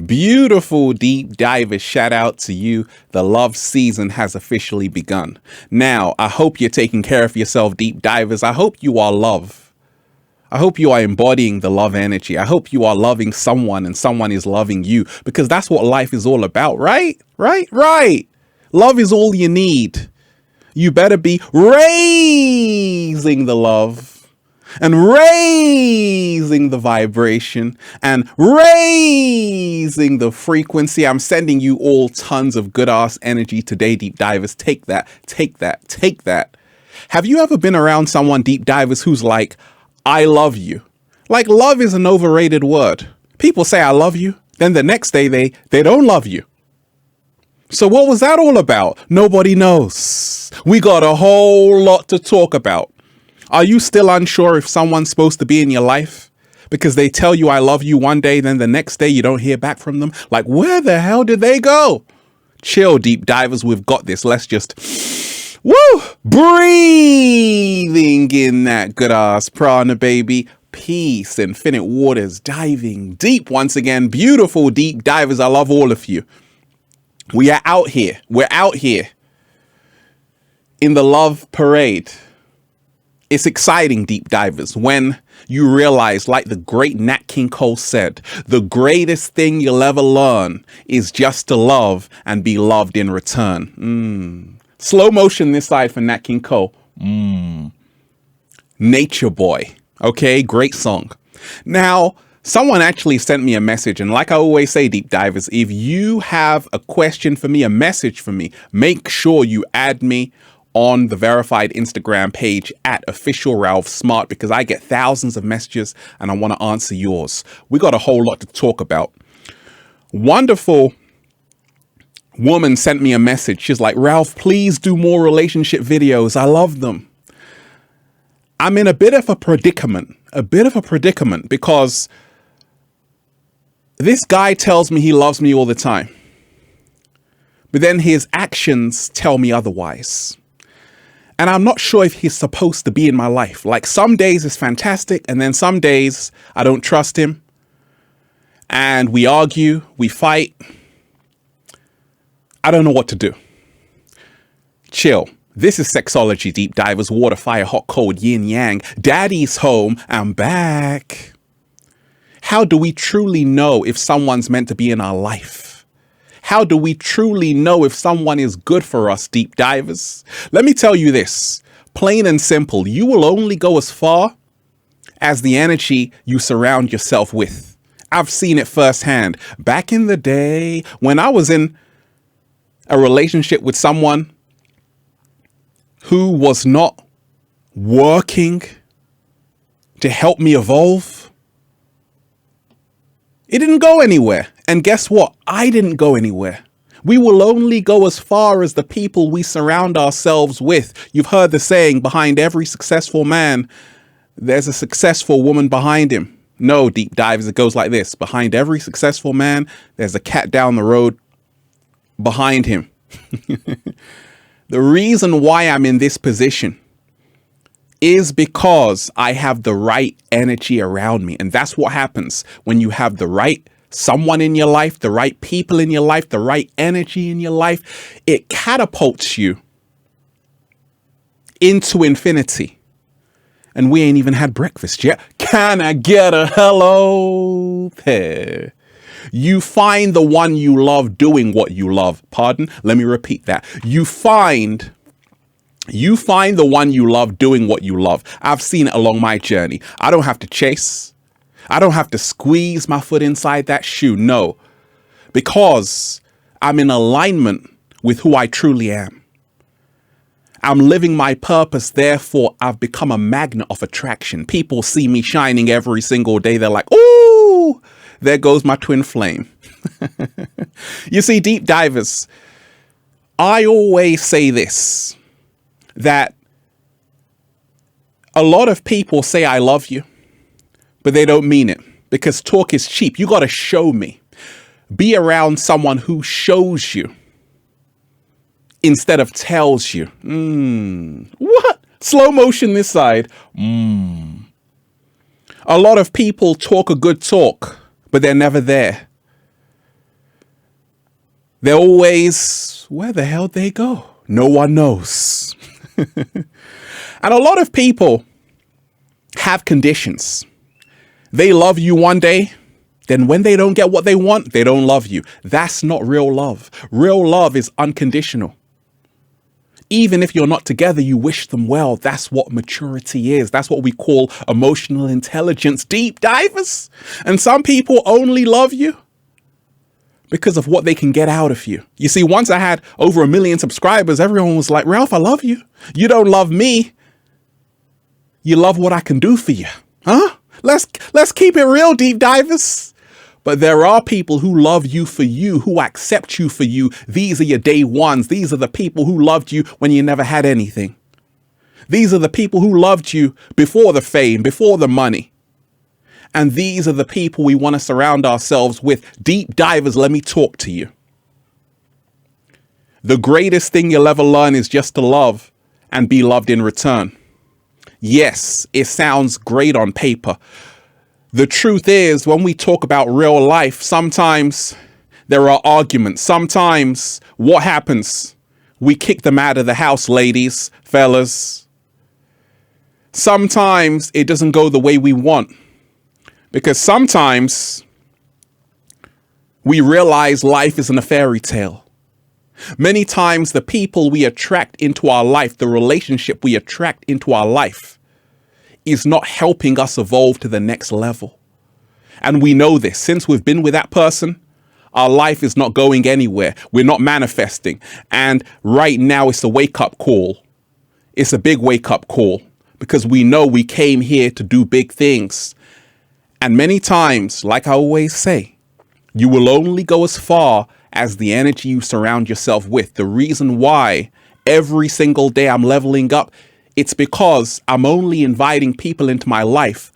Beautiful deep divers, shout out to you. The love season has officially begun. Now, I hope you're taking care of yourself, deep divers. I hope you are love. I hope you are embodying the love energy. I hope you are loving someone and someone is loving you, because that's what life is all about, right? Right. Love is all you need. You better be raising the love and raising the vibration and raising the frequency. I'm sending you all tons of good ass energy today, deep divers. Take that, take that, take that. Have you ever been around someone, deep divers, who's like, I love you? Like, love is an overrated word. People say I love you, then the next day they don't love you. So what was that all about? Nobody knows. We got a whole lot to talk about. Are you still unsure if someone's supposed to be in your life? Because they tell you I love you one day, then the next day you don't hear back from them? Like, where the hell did they go? Chill, deep divers, we've got this. Let's just, breathing in that good ass prana, baby. Peace, infinite waters, diving deep once again. Beautiful deep divers, I love all of you. We are out here. We're out here in the love parade. It's exciting, deep divers, when you realize, like the great Nat King Cole said, the greatest thing you'll ever learn is just to love and be loved in return. Slow motion this side for Nat King Cole. Nature Boy. Okay, great song. Now, someone actually sent me a message, and like I always say, deep divers, if you have a question for me, a message for me, make sure you add me on the verified Instagram page at official Ralph Smart, because I get thousands of messages and I want to answer yours. We got a whole lot to talk about. Wonderful woman sent me a message. She's like, Ralph, please do more relationship videos. I love them. I'm in a bit of a predicament because this guy tells me he loves me all the time, but then his actions tell me otherwise. And I'm not sure if he's supposed to be in my life. Like, some days it's fantastic, and then some days I don't trust him. And we argue, we fight. I don't know what to do. Chill. This is Sexology, deep divers, water, fire, hot, cold, yin, yang. Daddy's home. I'm back. How do we truly know if someone's meant to be in our life? How do we truly know if someone is good for us, deep divers? Let me tell you this, plain and simple. You will only go as far as the energy you surround yourself with. I've seen it firsthand. Back in the day, when I was in a relationship with someone who was not working to help me evolve, it didn't go anywhere. And guess what? I didn't go anywhere. We will only go as far as the people we surround ourselves with. You've heard the saying, behind every successful man, there's a successful woman behind him. No, deep divers, it goes like this. Behind every successful man, there's a cat down the road behind him. The reason why I'm in this position is because I have the right energy around me. And that's what happens when you have the right someone in your life, the right people in your life, the right energy in your life. It catapults you into infinity. And we ain't even had breakfast yet. Can I get a hello there? You find the one you love doing what you love. Pardon? Let me repeat that. You find the one you love doing what you love. I've seen it along my journey. I don't have to chase. I don't have to squeeze my foot inside that shoe. No, because I'm in alignment with who I truly am. I'm living my purpose. Therefore, I've become a magnet of attraction. People see me shining every single day. They're like, ooh, there goes my twin flame. You see, deep divers, I always say this, that a lot of people say I love you, but they don't mean it, because talk is cheap. You got to show me. Be around someone who shows you instead of tells you. What? Slow motion this side. A lot of people talk a good talk, but they're never there. They're always, where the hell they go? No one knows. And a lot of people have conditions. They love you one day, then when they don't get what they want, they don't love you. That's not real love. Real love is unconditional. Even if you're not together, you wish them well. That's what maturity is. That's what we call emotional intelligence, deep divers. And some people only love you because of what they can get out of you. You see, once I had over 1 million subscribers, everyone was like, Ralph, I love you. You don't love me. You love what I can do for you. Huh? Let's keep it real, deep divers. But there are people who love you for you, who accept you for you. These are your day ones. These are the people who loved you when you never had anything. These are the people who loved you before the fame, before the money. And these are the people we want to surround ourselves with. Deep divers, let me talk to you. The greatest thing you'll ever learn is just to love and be loved in return. Yes, it sounds great on paper. The truth is, when we talk about real life, sometimes there are arguments. Sometimes what happens? We kick them out of the house, ladies, fellas. Sometimes it doesn't go the way we want. Because sometimes we realize life isn't a fairy tale. Many times the people we attract into our life, the relationship we attract into our life, is not helping us evolve to the next level. And we know this. Since we've been with that person, our life is not going anywhere. We're not manifesting. And right now it's a wake-up call. It's a big wake-up call because we know we came here to do big things. And many times, like I always say, you will only go as far as the energy you surround yourself with. The reason why every single day I'm leveling up, it's because I'm only inviting people into my life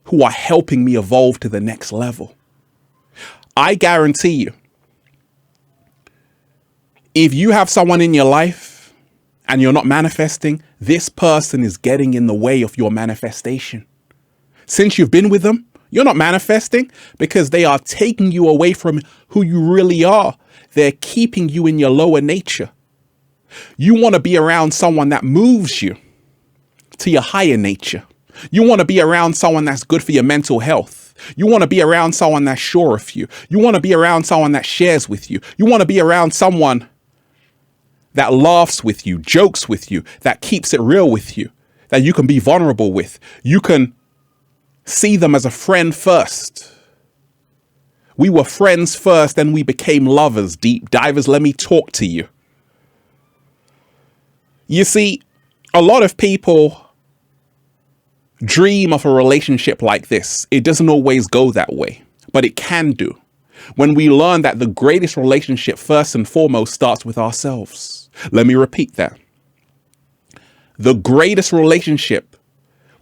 who are helping me evolve to the next level. I guarantee you, if you have someone in your life and you're not manifesting, this person is getting in the way of your manifestation. Since you've been with them, you're not manifesting because they are taking you away from who you really are. They're keeping you in your lower nature. You want to be around someone that moves you to your higher nature. You want to be around someone that's good for your mental health. You want to be around someone that's sure of you. You want to be around someone that shares with you. You want to be around someone that laughs with you, jokes with you, that keeps it real with you, that you can be vulnerable with. You can see them as a friend first. We were friends first, then we became lovers. Deep divers, let me talk to you. You see, a lot of people dream of a relationship like this. It doesn't always go that way, but it can do. When we learn that the greatest relationship first and foremost starts with ourselves. Let me repeat that. The greatest relationship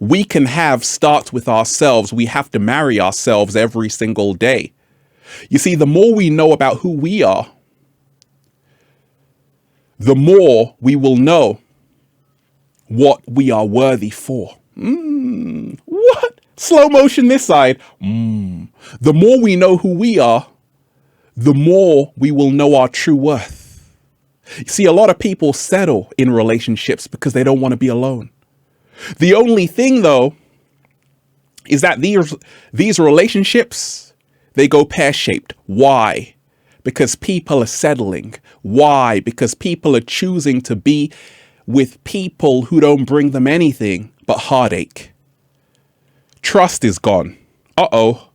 we can have starts with ourselves. We have to marry ourselves every single day. You see, the more we know about who we are, the more we will know what we are worthy for. What? Slow motion this side. The more we know who we are, the more we will know our true worth. You see, a lot of people settle in relationships because they don't want to be alone. The only thing, though, is that these relationships, they go pear-shaped. Why? Because people are settling. Why? Because people are choosing to be with people who don't bring them anything but heartache. Trust is gone. Uh-oh.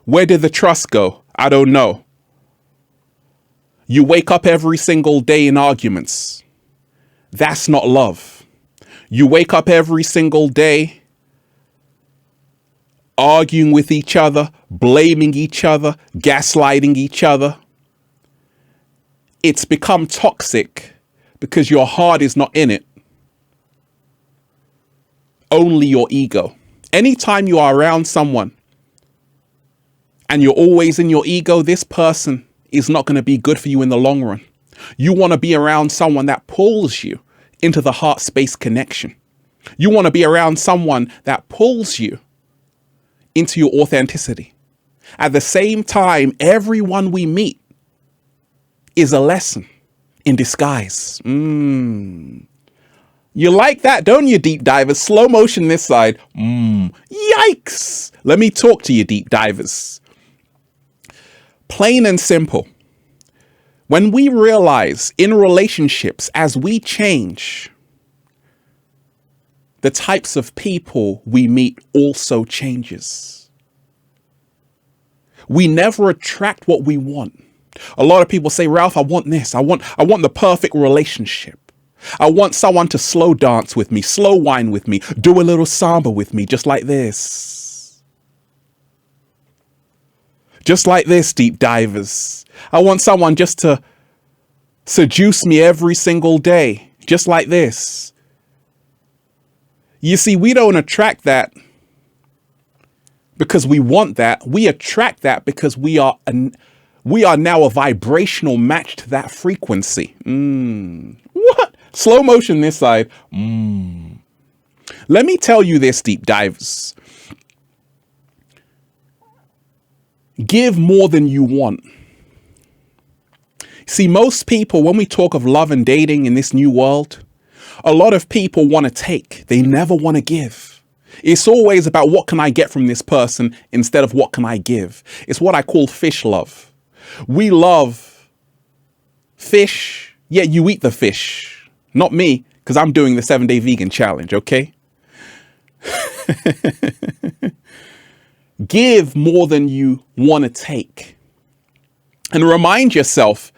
Where did the trust go? I don't know. You wake up every single day in arguments. That's not love. You wake up every single day arguing with each other, blaming each other, gaslighting each other. It's become toxic because your heart is not in it. Only your ego. Anytime you are around someone and you're always in your ego, this person is not going to be good for you in the long run. You want to be around someone that pulls you into the heart space connection. You want to be around someone that pulls you into your authenticity. At the same time, everyone we meet is a lesson in disguise. You like that, don't you, deep divers? Slow motion this side. Yikes. Let me talk to you, deep divers. Plain and simple. When we realize in relationships, as we change, the types of people we meet also changes. We never attract what we want. A lot of people say, Ralph, I want this. I want the perfect relationship. I want someone to slow dance with me, slow wine with me, do a little samba with me, just like this. Just like this, deep divers. I want someone just to seduce me every single day, just like this. You see, we don't attract that because we want that. We attract that because we are now a vibrational match to that frequency. What? Slow motion this side. Let me tell you this, deep divers. Give more than you want. See, most people, when we talk of love and dating in this new world, a lot of people want to take. They never want to give. It's always about what can I get from this person instead of what can I give. It's what I call fish love. We love fish, yet you eat the fish. Not me, because I'm doing the 7-day vegan challenge, okay? Give more than you want to take. And remind yourself,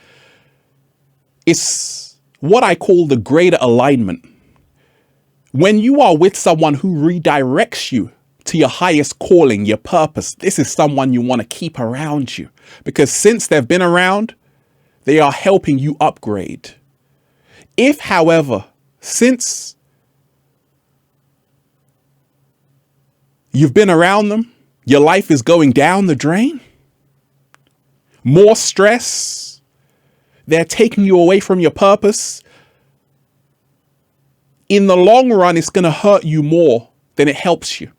it's what I call the greater alignment. When you are with someone who redirects you to your highest calling, your purpose, this is someone you want to keep around you. Because since they've been around, they are helping you upgrade. If, however, since you've been around them, your life is going down the drain, more stress, they're taking you away from your purpose, in the long run, it's going to hurt you more than it helps you.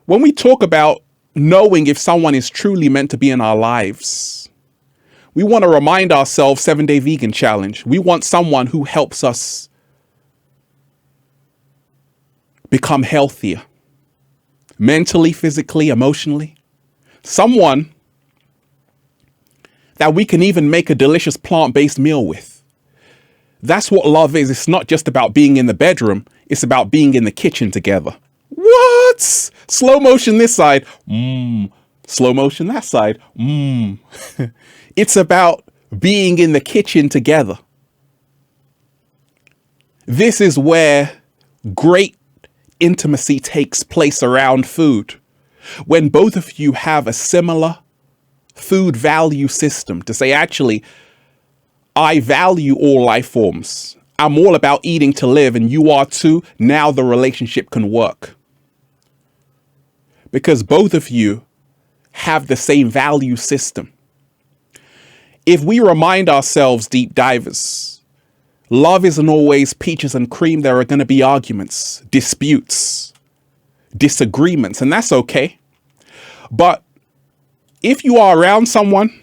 When we talk about knowing if someone is truly meant to be in our lives, we want to remind ourselves 7-day vegan challenge. We want someone who helps us become healthier, mentally, physically, emotionally. Someone that we can even make a delicious plant-based meal with. That's what love is. It's not just about being in the bedroom. It's about being in the kitchen together. What? Slow motion this side. Slow motion that side. It's about being in the kitchen together. This is where great intimacy takes place around food. When both of you have a similar food value system to say, actually, I value all life forms. I'm all about eating to live, and you are too. Now the relationship can work. Because both of you have the same value system. If we remind ourselves, deep divers, love isn't always peaches and cream. There are going to be arguments, disputes, disagreements, and that's okay. But if you are around someone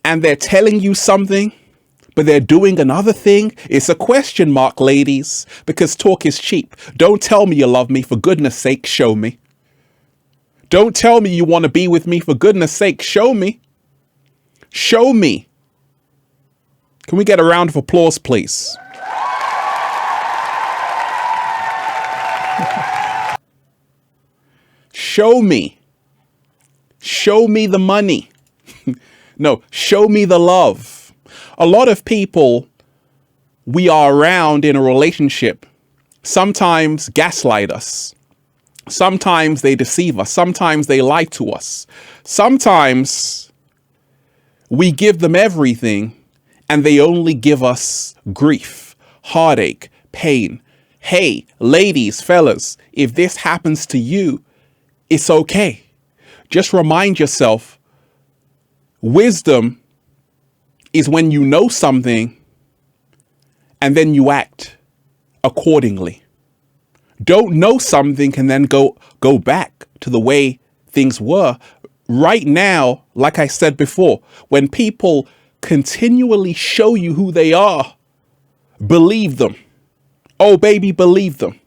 and they're telling you something, but they're doing another thing, it's a question mark, ladies, because talk is cheap. Don't tell me you love me. For goodness sake, show me. Don't tell me you want to be with me. For goodness sake, show me. Show me. Can we get a round of applause, please? Show me. Show me the money. No, show me the love. A lot of people we are around in a relationship sometimes gaslight us. Sometimes they deceive us. Sometimes they lie to us. Sometimes we give them everything and they only give us grief, heartache, pain. Hey, ladies, fellas, if this happens to you, it's okay. Just remind yourself, wisdom is when you know something and then you act accordingly. Don't know something and then go back to the way things were. Right now, like I said before, when people continually show you who they are, believe them. Oh, baby, believe them.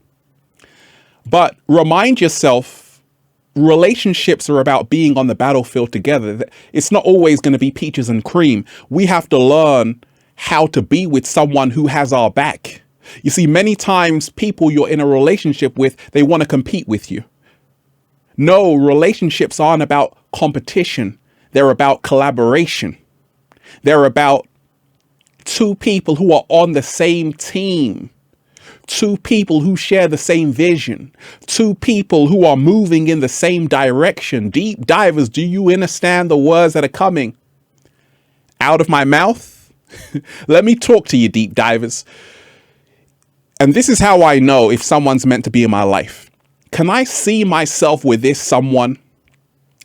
But remind yourself, relationships are about being on the battlefield together. It's not always going to be peaches and cream. We have to learn how to be with someone who has our back. You see, many times people you're in a relationship with, they want to compete with you. No, relationships aren't about competition. They're about collaboration. They're about two people who are on the same team. Two people who share the same vision. Two people who are moving in the same direction. Deep divers, do you understand the words that are coming out of my mouth? Let me talk to you, deep divers. And this is how I know if someone's meant to be in my life. Can I see myself with this someone,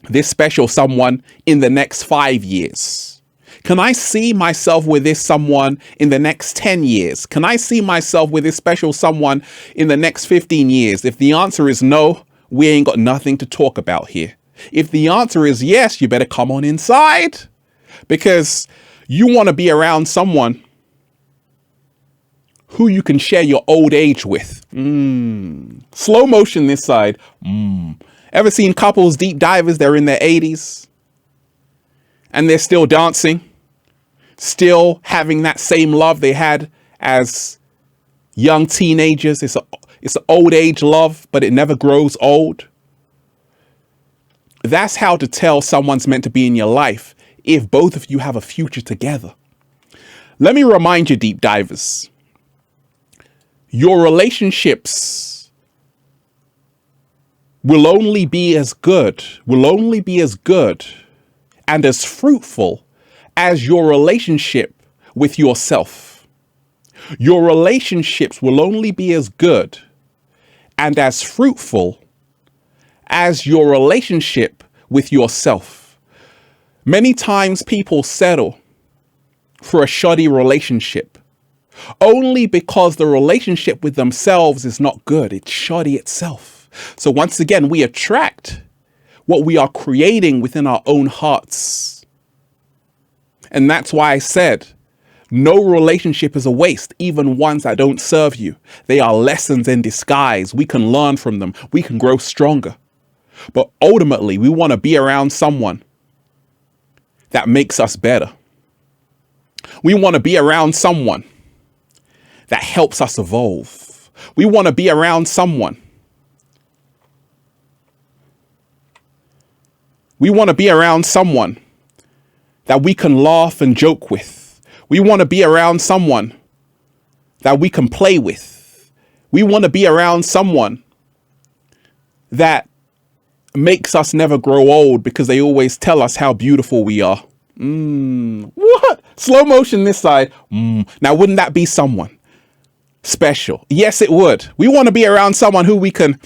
this special someone, in the next 5 years? Can I see myself with this someone in the next 10 years? Can I see myself with this special someone in the next 15 years? If the answer is no, we ain't got nothing to talk about here. If the answer is yes, you better come on inside, because you want to be around someone who you can share your old age with. Slow motion this side. Ever seen couples, deep divers, they're in their 80s and they're still dancing, still having that same love they had as young teenagers? It's an old age love, but it never grows old. That's how to tell someone's meant to be in your life, if both of you have a future together. Let me remind you, deep divers, your relationships will only be as good and as fruitful as your relationship with yourself. Your relationships will only be as good and as fruitful as your relationship with yourself. Many times people settle for a shoddy relationship only because the relationship with themselves is not good. It's shoddy itself. So once again, we attract what we are creating within our own hearts. And that's why I said, no relationship is a waste, even ones that don't serve you. They are lessons in disguise. We can learn from them. We can grow stronger. But ultimately, we want to be around someone that makes us better. We want to be around someone that helps us evolve. We want to be around someone. We want to be around someone that we can laugh and joke with. We want to be around someone that we can play with. We want to be around someone that makes us never grow old because they always tell us how beautiful we are. What? Slow motion this side. Now, wouldn't that be someone special? Yes, it would. We want to be around someone who we can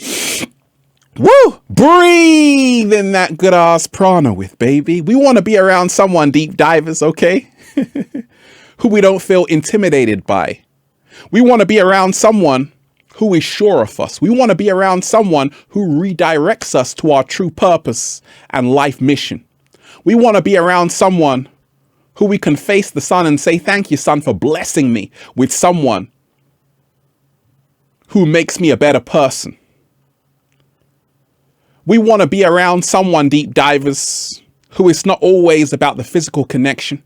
breathe in that good ass prana with, baby. We want to be around someone, deep divers, okay? Who we don't feel intimidated by. We want to be around someone who is sure of us. We want to be around someone who redirects us to our true purpose and life mission. We want to be around someone who we can face the sun and say, thank you, sun, for blessing me with someone who makes me a better person. We want to be around someone, deep divers, who is not always about the physical connection.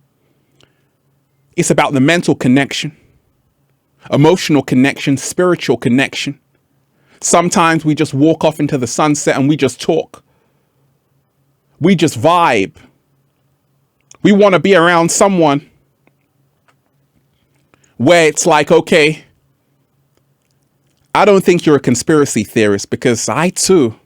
It's about the mental connection, emotional connection, spiritual connection. Sometimes we just walk off into the sunset and we just talk. We just vibe. We want to be around someone where it's like, okay, I don't think you're a conspiracy theorist, because I too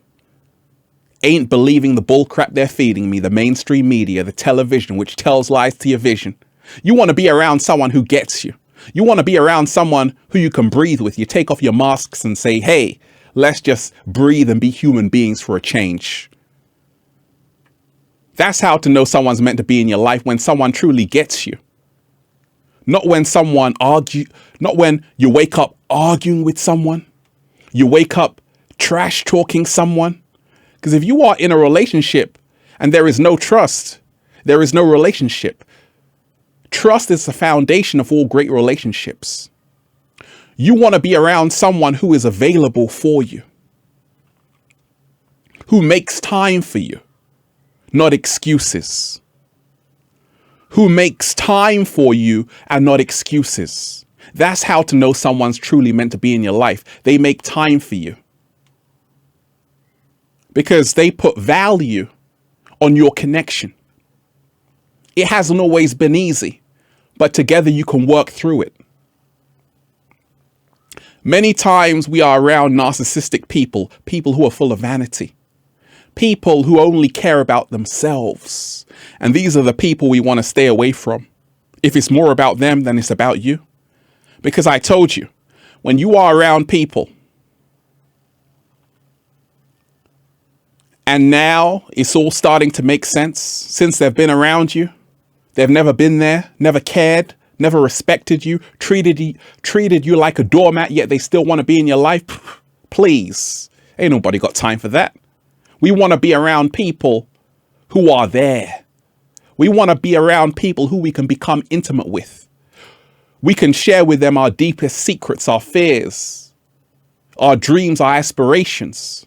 ain't believing the bull crap they're feeding me, the mainstream media, the television, which tells lies to your vision. You want to be around someone who gets you. You want to be around someone who you can breathe with. You take off your masks and say, hey, let's just breathe and be human beings for a change. That's how to know someone's meant to be in your life, when someone truly gets you. Not when not when you wake up arguing with someone. You wake up trash talking someone, Because if you are in a relationship and there is no trust, there is no relationship. Trust is the foundation of all great relationships. You want to be around someone who is available for you, who makes time for you, not excuses. Who makes time for you and not excuses. That's how to know someone's truly meant to be in your life. They make time for you because they put value on your connection. It hasn't always been easy, but together you can work through it. Many times we are around narcissistic people, people who are full of vanity, people who only care about themselves. And these are the people we want to stay away from. If it's more about them than it's about you. Because I told you, when you are around people and now it's all starting to make sense since they've been around you, they've never been there, never cared, never respected you, treated you like a doormat, yet they still want to be in your life. Please, ain't nobody got time for that. We want to be around people who are there. We want to be around people who we can become intimate with. We can share with them our deepest secrets, our fears, our dreams, our aspirations.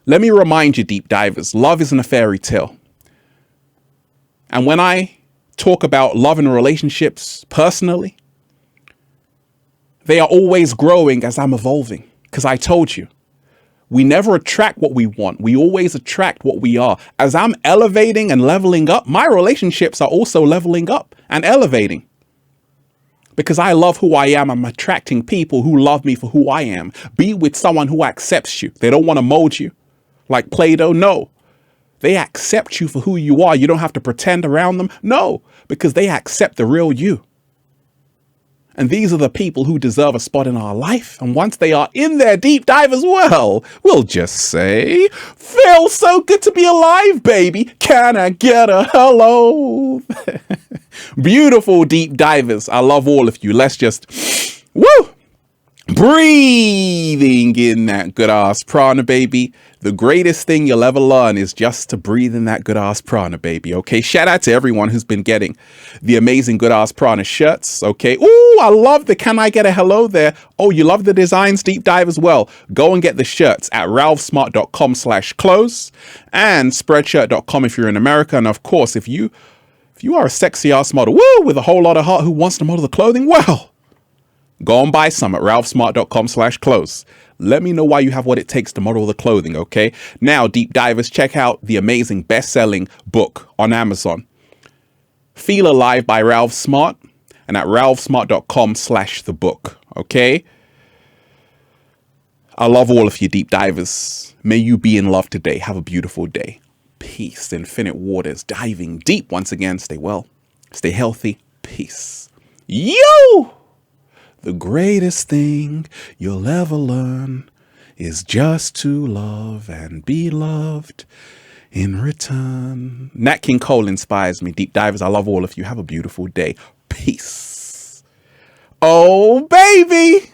Let me remind you, deep divers, love isn't a fairy tale. And when I talk about love and relationships personally, they are always growing as I'm evolving. Because I told you, we never attract what we want. We always attract what we are. As I'm elevating and leveling up, my relationships are also leveling up and elevating. Because I love who I am, I'm attracting people who love me for who I am. Be with someone who accepts you. They don't want to mold you like Play-Doh. No, they accept you for who you are. You don't have to pretend around them. No, because they accept the real you. And these are the people who deserve a spot in our life. And once they are in there, deep divers, well, we'll just say, feels so good to be alive, baby. Can I get a hello? Beautiful deep divers. I love all of you. Let's just, woo, breathing in that good ass prana, baby. The greatest thing you'll ever learn is just to breathe in that good ass prana, baby. Okay, shout out to everyone who's been getting the amazing good ass prana shirts. Okay, ooh, I love the can I get a hello there. Oh, you love the designs, deep dive as well. Go and get the shirts at ralphsmart.com/clothes and spreadshirt.com if you're in America. And of course, if you are a sexy ass model, woo, with a whole lot of heart who wants to model the clothing, well, go and buy some at ralphsmart.com/clothes. Let me know why you have what it takes to model the clothing, okay? Now, deep divers, check out the amazing best-selling book on Amazon, Feel Alive by Ralph Smart, and at ralphsmart.com/the-book, okay? I love all of you, deep divers. May you be in love today. Have a beautiful day. Peace, infinite waters, diving deep once again. Stay well, stay healthy. Peace. Yo! The greatest thing you'll ever learn is just to love and be loved in return. Nat King Cole inspires me. Deep divers, I love all of you. Have a beautiful day. Peace. Oh, baby.